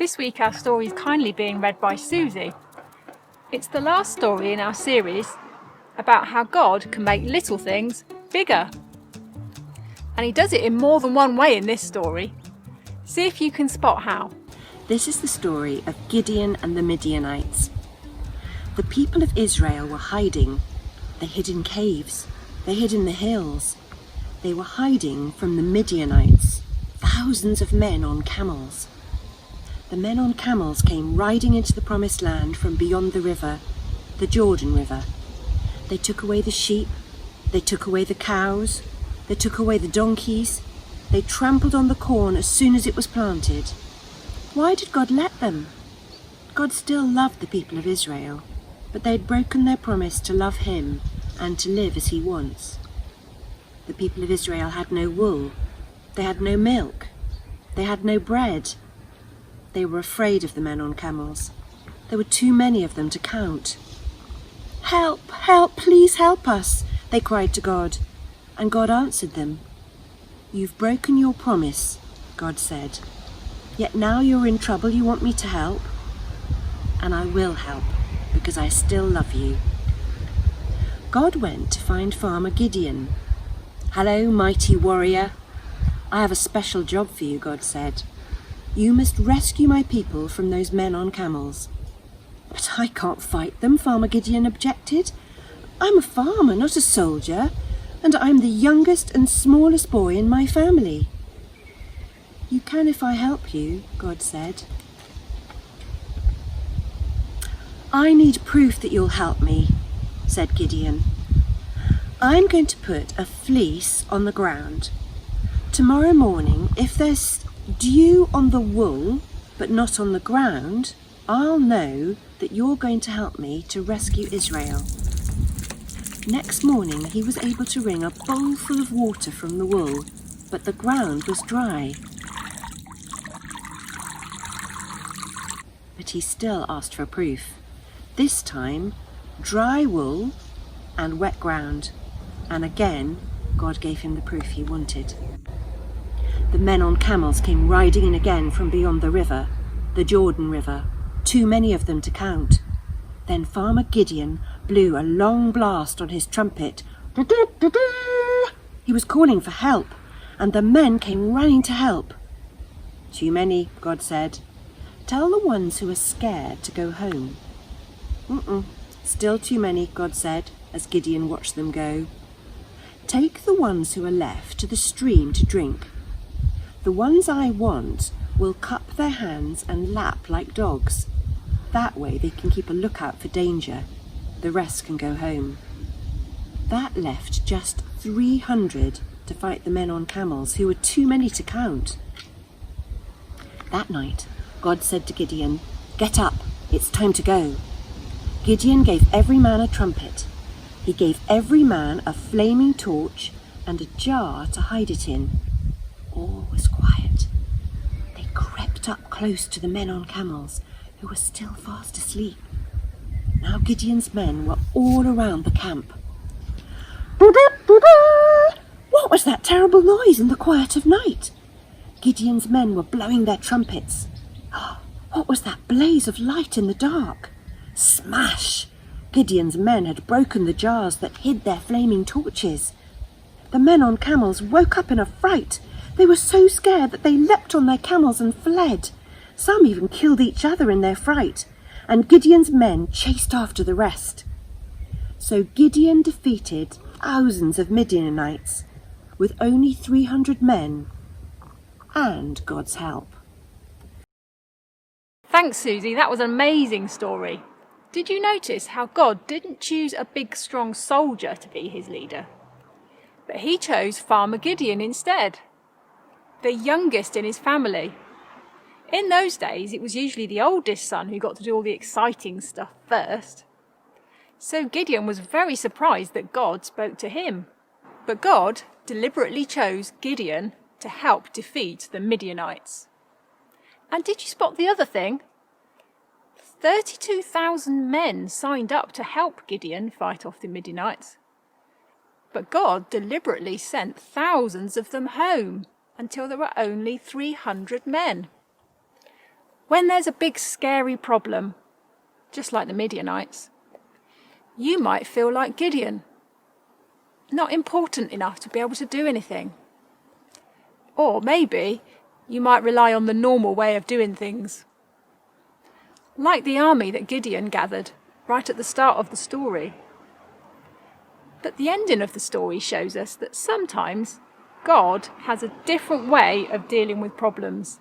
This week our story is kindly being read by Susie. It's the last story in our series about how God can make little things bigger. And he does it in more than one way in this story. See if you can spot how. This is the story of Gideon and the Midianites. The people of Israel were hiding. They hid in caves. They hid in the hills. They were hiding from the Midianites, thousands of men on camels. The men on camels came riding into the promised land from beyond the river, the Jordan River. They took away the sheep. They took away the cows. They took away the donkeys. They trampled on the corn as soon as it was planted. Why did God let them? God still loved the people of Israel, but they had broken their promise to love him and to live as he wants. The people of Israel had no wool. They had no milk. They had no bread. They were afraid of the men on camels. There were too many of them to count. "Help, help, please help us," they cried to God. And God answered them. "You've broken your promise," God said. "Yet now you're in trouble, you want me to help? And I will help, because I still love you." God went to find Farmer Gideon. "Hello, mighty warrior. I have a special job for you," God said. "You must rescue my people from those men on camels." "But I can't fight them," Farmer Gideon objected. "I'm a farmer, not a soldier, and I'm the youngest and smallest boy in my family." "You can if I help you," God said. "I need proof that you'll help me," said Gideon. "I'm going to put a fleece on the ground. Tomorrow morning, if there's dew on the wool but not on the ground, I'll know that you're going to help me to rescue Israel." Next morning he was able to wring a bowl full of water from the wool, but the ground was dry. But he still asked for proof. This time, dry wool and wet ground. And again, God gave him the proof he wanted. The men on camels came riding in again from beyond the river, the Jordan River, too many of them to count. Then Farmer Gideon blew a long blast on his trumpet. He was calling for help, and the men came running to help. "Too many," God said. "Tell the ones who are scared to go home." Still too many," God said, as Gideon watched them go. "Take the ones who are left to the stream to drink. The ones I want will cup their hands and lap like dogs. That way they can keep a lookout for danger. The rest can go home." That left just 300 to fight the men on camels, who were too many to count. That night, God said to Gideon, "Get up, it's time to go." Gideon gave every man a trumpet. He gave every man a flaming torch and a jar to hide it in. All was quiet. They crept up close to the men on camels, who were still fast asleep. Now Gideon's men were all around the camp. What was that terrible noise in the quiet of night? Gideon's men were blowing their trumpets. What was that blaze of light in the dark? Smash! Gideon's men had broken the jars that hid their flaming torches. The men on camels woke up in a fright. They were so scared that they leapt on their camels and fled. Some even killed each other in their fright, and Gideon's men chased after the rest. So Gideon defeated thousands of Midianites with only 300 men and God's help. Thanks, Susie. That was an amazing story. Did you notice how God didn't choose a big, strong soldier to be his leader? But he chose Farmer Gideon instead, the youngest in his family. In those days, it was usually the oldest son who got to do all the exciting stuff first. So Gideon was very surprised that God spoke to him. But God deliberately chose Gideon to help defeat the Midianites. And did you spot the other thing? 32,000 men signed up to help Gideon fight off the Midianites. But God deliberately sent thousands of them home until there were only 300 men. when there's a big scary problem, just like the Midianites, you might feel like Gideon, not important enough to be able to do anything. Or maybe you might rely on the normal way of doing things, like the army that Gideon gathered right at the start of the story. But the ending of the story shows us that sometimes God has a different way of dealing with problems.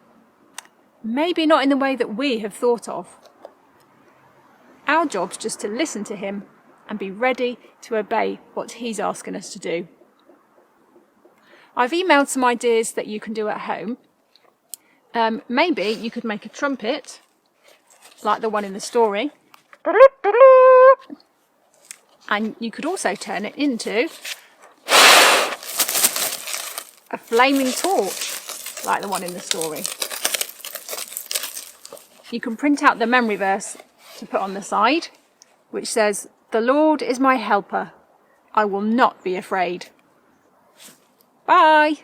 Maybe not in the way that we have thought of. Our job's just to listen to him and be ready to obey what he's asking us to do. I've emailed some ideas that you can do at home. Maybe you could make a trumpet, like the one in the story. And you could also turn it into a flaming torch, like the one in the story. You can print out the memory verse to put on the side, which says, "The Lord is my helper. I will not be afraid." Bye.